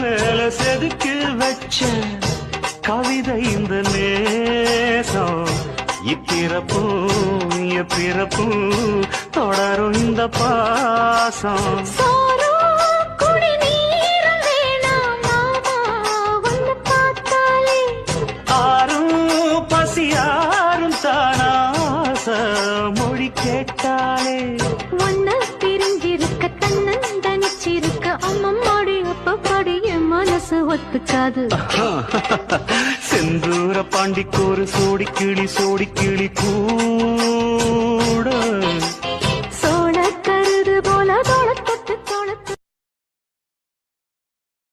மேல செதுக்கி வச்ச கவிதை இந்த நேசம். இப்பிறப்பும் எப்பிறப்பும் தொடரும் இந்த பாசம். மொழி கேட்டாலே ஒன்ன பிரிஞ்சிருக்க தன்னந்தனிச்சிருக்க அம்மம்மாடி அப்பப்பாடி என் மனசு ஒத்துக்காது. செந்தூர பாண்டிக்கு ஒரு சோடி கிளி கூட